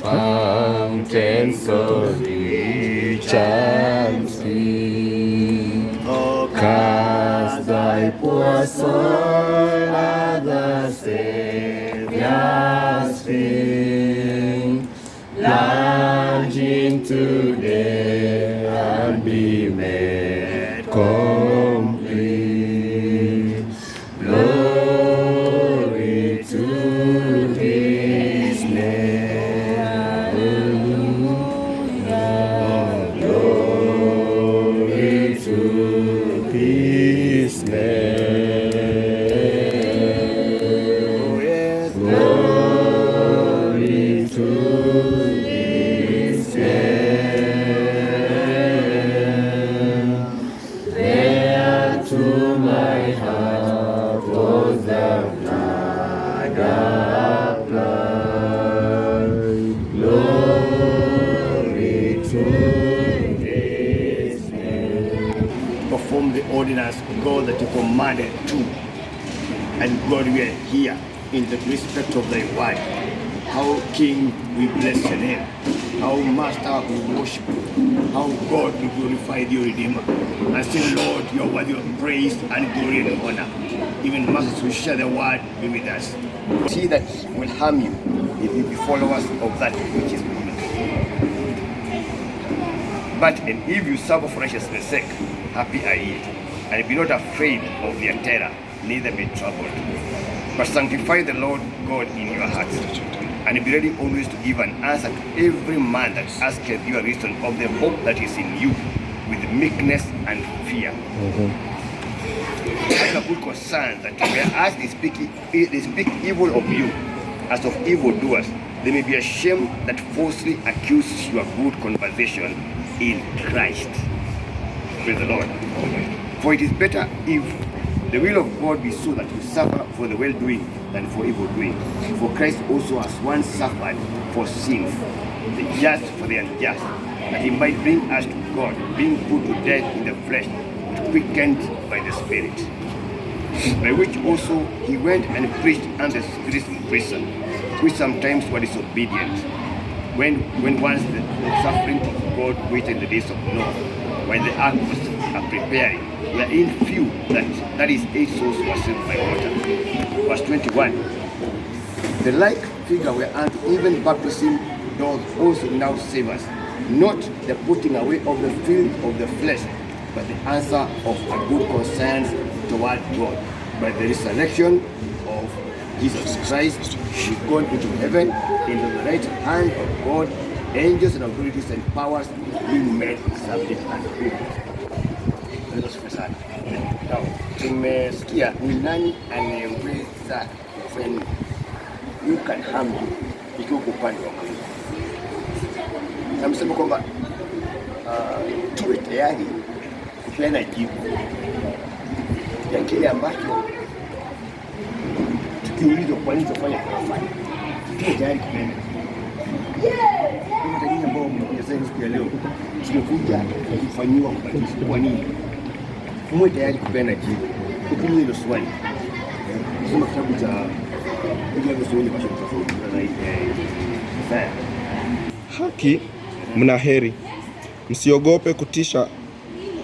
fountains of rich and sweet. Oh, cast thy poor soul at the Savior's feet. Plunge into day and be made complete. Glory to His name. Glory to His name. Glory to His name. There to my heart was the blood applied. Glory to His name. Perform the ordinance, God, that you commanded to. And God, we are here in the respect of thy word. How, King, we bless your name. How, Master, we worship you. How, God, we glorify your Redeemer. And say, Lord, you are worthy of praise and glory and honor. Even Masters, we share the word, be with us. See that will harm you if you be followers of that which is good. But and if you suffer for righteousness' sake, happy are ye, and be not afraid of their terror, neither be troubled. But sanctify the Lord God in your hearts, and be ready always to give an answer to every man that asketh you a reason of the hope that is in you, with meekness and fear. I have good concern that whereas they speak evil of you, as of evildoers, they may be ashamed that falsely accuse your good conversation in Christ. Praise the Lord. For it is better if the will of God be so that you suffer for the well-doing than for evil-doing. For Christ also has once suffered for sins, the just for the unjust, that he might bring us to God, being put to death in the flesh, but quickened by the Spirit. By which also he went and preached unto the spirits in prison, which sometimes were disobedient, when once the suffering of God waited the days of Noah, while the ark was preparing, wherein few, that is 8 souls, were saved by water. Verse 21. The like figure were unto even baptism doth also now save us, not the putting away of the filth of the flesh, but the answer of a good conscience toward God, by the resurrection of Jesus Christ, who is gone into heaven, into the right hand of God, angels and authorities and powers being made subject unto him. Now, tumesikia ni nani anayeweza kufanya you can harm you ikiwa upande wa Mungu. Namsema kwamba tuwe tayari kupeana jibu ya kile ambacho tukiulizwa kwa nini tufanye kufanya. Tuwe tayari kupeana. Kuna wengine ambao mnakuja sasa siku ya leo tumekuja kufanyiwa ubatizo. Kwa nini? Muwe tayari kupeana jibu. Ukimwi hilo swali. Soma kitabu cha haki, mna heri. Msiogope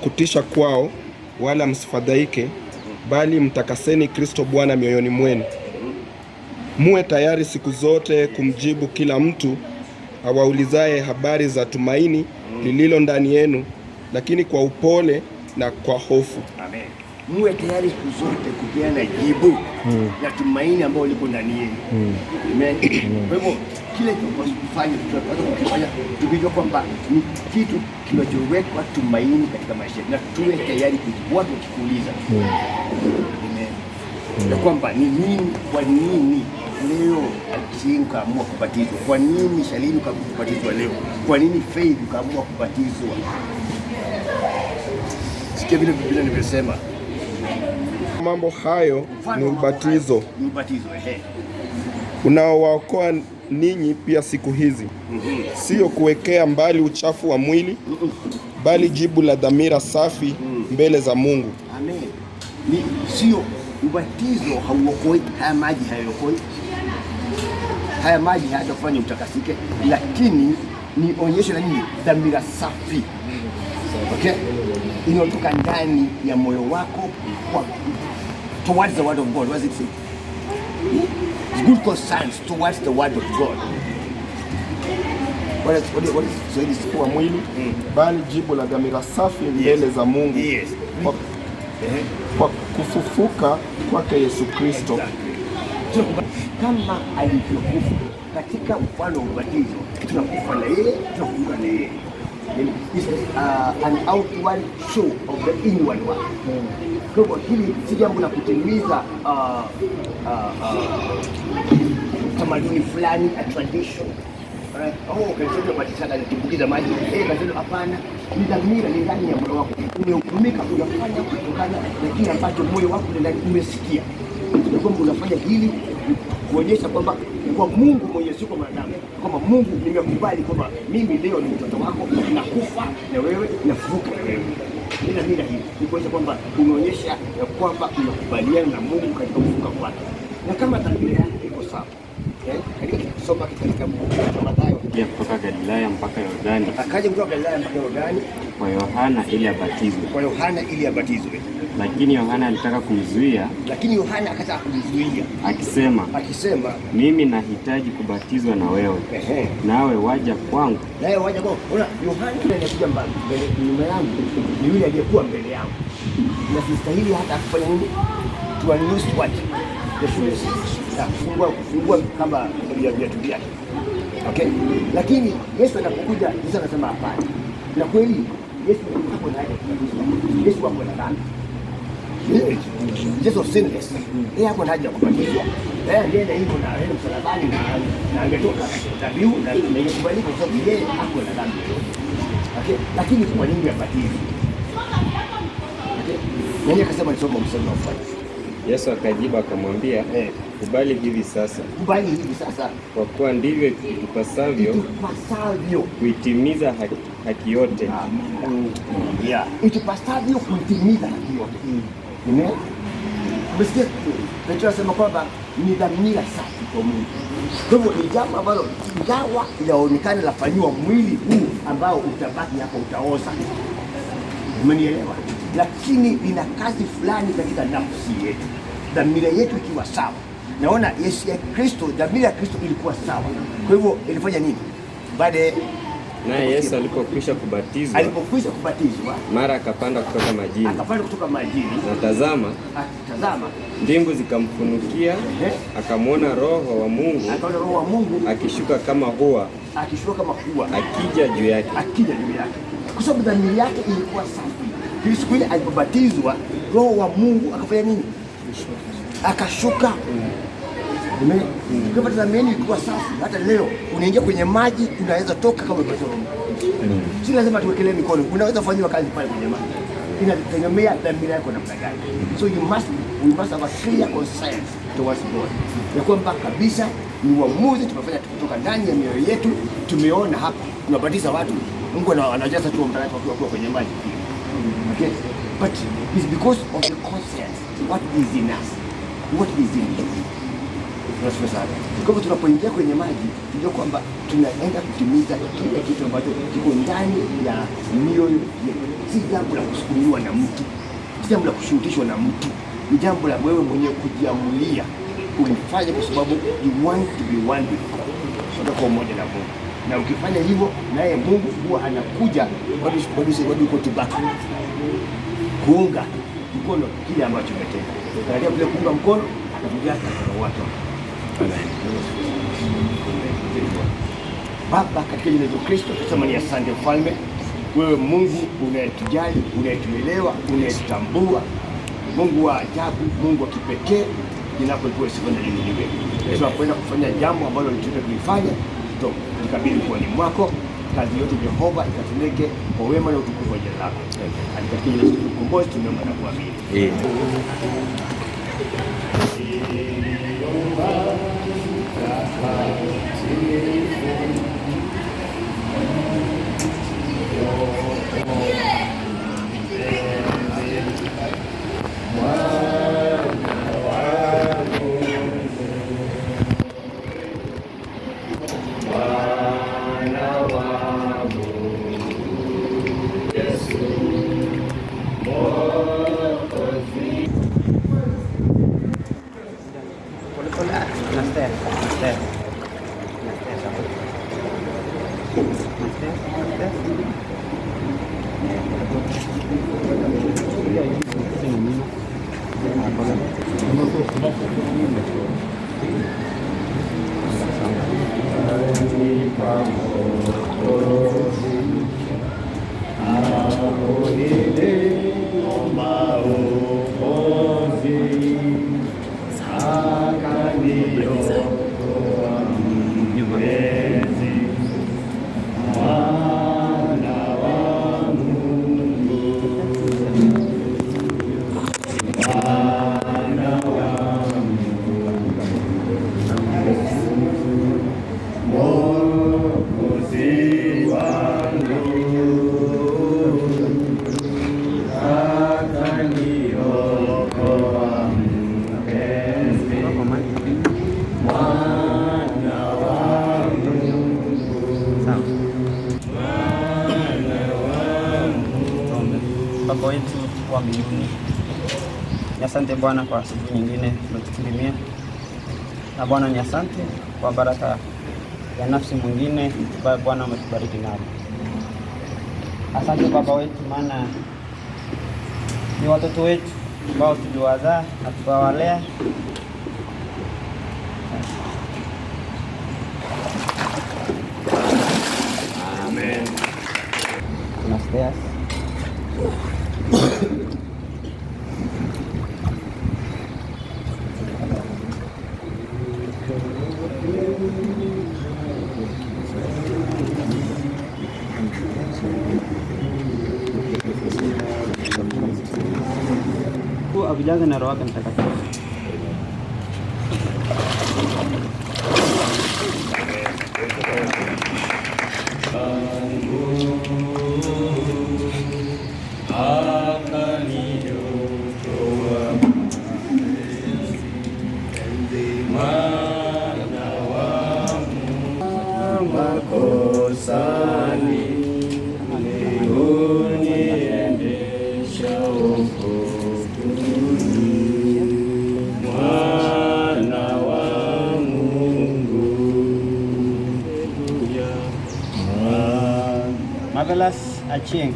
kutisha kwao, wala msifadhaike, bali mtakaseni Kristo Bwana mioyoni mwenu. Muwe tayari siku zote kumjibu kila mtu awaulizaye habari za tumaini lililo ndani yenu, lakini kwa upole na kwa hofu. Amen. Muwe tayari siku zote kupeana jibu ya tumaini ambayo liko ndani yenu. Amen. Kwa hivyo kile tunachofanya tukijua kwamba ni kitu kinachowekwa tumaini katika maisha, na tuwe tayari kujibu watu wakikuuliza. Amen. Na kwamba ni nini, kwa nini leo Achieng kaamua kubatizwa? Kwa nini Shalini kaamua kubatizwa leo? Kwa nini Faith kaamua kubatizwa? Sikia vile Biblia nimesema. Mambo hayo ni ubatizo. Ni ubatizo, unaowaokoa ninyi pia siku hizi. Sio kuwekea mbali uchafu wa mwili, bali jibu la dhamira safi mbele za Mungu. Amen. Ni sio ubatizo hauokoi, haya maji hayokoi. haya maji hayatakufanya utakasike, lakini ni onyesho la nini? Dhamira safi. Okay, inayotoka ndani ya moyo wako towards the word of God. What does it say? Good concerns towards the word of God. What is Swahili siku wa mwili? Bali jibu la dhamira safi mbele za Mungu. Yes. Kwa kufufuka kwake Yesu Kristo. Kama alivyokufa katika mfano wa ubatizo, tunakufa na yeye, tunafufuka na yeye. This is an outward show of the inward one. Kwa hivyo hili si jambo la kutimiza tamaduni fulani, a tradition. Kanisa batisha alitumbukiza maji. Kanisa hapana, ni dhamira ni ndani ya moyo wako. Umeumika unafanya kutokana na kile ambacho moyo wako ndani umesikia. Ndio kwamba unafanya hili kuonyesha kwamba kwa Mungu mwenye sio kwa mwanadamu, kwamba Mungu nimekubali kwamba mimi leo ni mtoto wako, nakufa na wewe, nafufuka na wewe. Ila mimi hii ni kuonyesha kwamba umeonyesha ya kwamba unakubaliana na Mungu katika kufufuka kwake. Na kama dhamira yako iko sawa, katika kusoma katika Mathayo kutoka Galilaya mpaka Yordani, akaja kutoka Galilaya mpaka Yordani kwa Yohana ili abatizwe. Kwa Yohana ili abatizwe. Lakini Yohana alitaka kumzuia. Lakini Yohana akataka kumzuia akisema, mimi nahitaji kubatizwa na wewe, nawe waja kwangu. Naye waja kwangu. Ona, Yohana anakuja mbele nyuma yangu, ni yule aliyekuwa mbele yangu. Na sistahili hata kufanya nini? To unloose what? The shoes. Kufungua kamba ya viatu vyake. Okay? Lakini Yesu anapokuja, Yesu anasema hapana. Na kweli Yesu hapo na Yesu hapo na dhambi. Yesu sinless. Yeye hapo haja kubatizwa. Ndiye hivyo na yeye msalabani na angetoka dhabihu na ingekubalika kwa sababu yeye hapo na dhambi. Okay? Lakini kwa nini abatizwe? Okay? Yeye akasema nisome mstari wa 5. Yesu akajibu akamwambia, kubali hivi sasa. Kubali hivi sasa. Kwa kuwa ndivyo itupasavyo kuitimiza haki yote. Itupasavyo kuitimiza haki yote. Amen. Umesikia? Petro anasema kwamba ni dhamira safi kwa Mungu. Kwa hivyo ni jambo ambalo ingawa inaonekana lafanywa mwili huu ambao utabaki hapo, utaoza. Umenielewa? Lakini lina kazi fulani katika nafsi yetu. Dhamira yetu ikiwa sawa. Naona Yesu ya Kristo, dhamira ya Kristo ilikuwa sawa. Kwa hivyo ilifanya nini? Baadaye naye Yesu alipokwisha kubatizwa, mara akapanda kutoka majini. Na tazama, mbingu zikamfunukia, akamwona Roho wa Mungu akishuka kama hua, akija juu yake. Kwa sababu dhamira yake ilikuwa safi. Siku ile alipobatizwa, Roho wa Mungu akafanya nini? Akashuka. Amen. Kwa sababu dhamira ilikuwa safi. Hata leo unaingia kwenye maji, unaweza toka kama umepatwa. Si lazima tuwekelee mikono. Unaweza kufanywa kazi pale kwenye maji. Inategemea dhamira yako namna gani. So we must have a clear conscience towards God. Ya kwamba kabisa ni uamuzi tumefanya kutoka ndani ya mioyo yetu. Tumeona hapa tunabatiza watu, Mungu anajaza tu mtakatifu wakiwa kwenye maji. Okay? But it's because of the conscience. What is in us? What is in you? Tunasema sana. Kwa hivyo tunapoingia kwenye maji, tunajua kwamba tunaenda kutimiza kile kitu ambacho kiko ndani ya mioyo yetu. Si jambo la kusukumiwa na mtu. Si jambo la kushurutishwa na mtu. Ni jambo la wewe mwenyewe kujiamulia ulifanya kwa sababu you want to be one with God. Unataka umoja na Mungu. Na ukifanya hivyo, naye Mungu huwa anakuja kuunga mkono kile ambacho umetenda. Katika kule kuunga mkono, atakuja kwa watu. Baba, katika jina la Yesu Kristo, tunasema ni asante Mfalme. Wewe Mungu unayetujali, unayetuelewa, unayetutambua, Mungu wa ajabu, Mungu wa kipekee, jina lako lipewe sifa na liinuliwe. Tunakwenda kufanya jambo ambalo tulitaka kulifanya, tukabidhi kwa mwako. Kazi yote Jehova ikatendeke kwa wema na utukufu wa jina lako. Katika jina la Yesu Mkombozi tunaomba na kuamini. Baba wetu wa mbinguni, ni asante Bwana kwa siku nyingine umetukirimia, na Bwana ni asante kwa baraka ya nafsi mwingine ambayo Bwana umetubariki nayo. Asante Baba wetu, maana ni watoto wetu ambao tuliwazaa na tukawalea. Amen. Tunastairs. Akujaze na Roho yake Mtakatifu. Marvelous Achieng,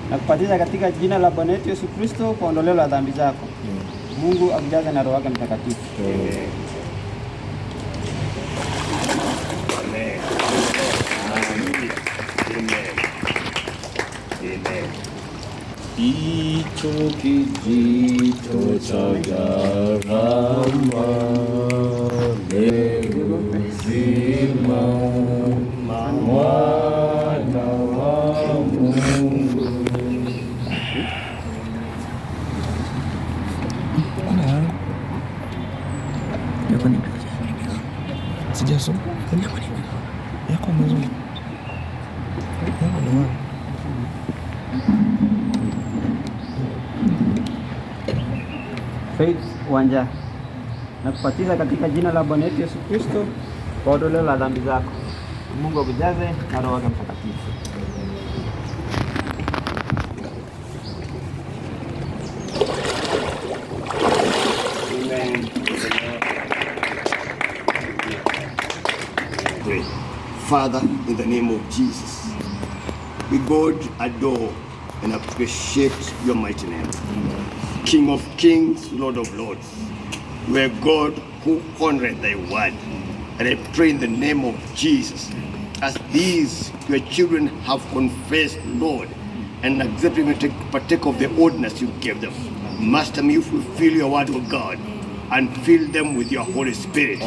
na kupatiza katika jina la Bwana wetu Yesu Kristo kwa ondoleo la dhambi zako. Mungu akujaze na Roho yake Mtakatifu. Amen. Amen. Hicho kijito cha gharama leo uzima, mwana wa Mungu. Sijasoma yako mzuri yako ni wapi? Faith Wanja, na kupatiza katika jina la Bwana wetu Yesu Kristo kwa ondoleo la dhambi zako. Mungu akujaze na Roho yake Mtakatifu. Pray. Father, in the name of Jesus, we God adore and appreciate your mighty name. King of kings, Lord of lords, you are God who honored thy word. And I pray in the name of Jesus, as these your children have confessed, Lord, and accepted to partake of the ordinance you gave them. Master, may you fulfill your word, O God, and fill them with your Holy Spirit.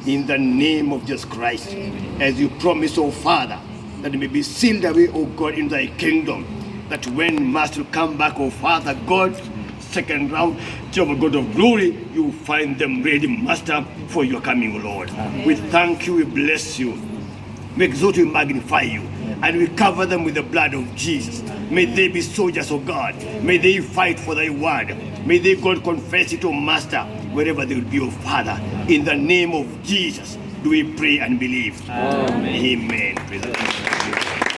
In the name of Jesus Christ, as you promise, O Father, that it may be sealed away, O God, in thy kingdom, that when Master come back, O Father God, second round, Jehovah God of glory, you find them ready, Master, for your coming, O Lord. Amen. We thank you, we bless you, we exalt you, we magnify you, and we cover them with the blood of Jesus. May they be soldiers, O God. May they fight for thy word. May they, God, confess it, O Master, wherever they will be, O Father. In the name of Jesus, do we pray and believe. Amen. Amen. Praise the Lord.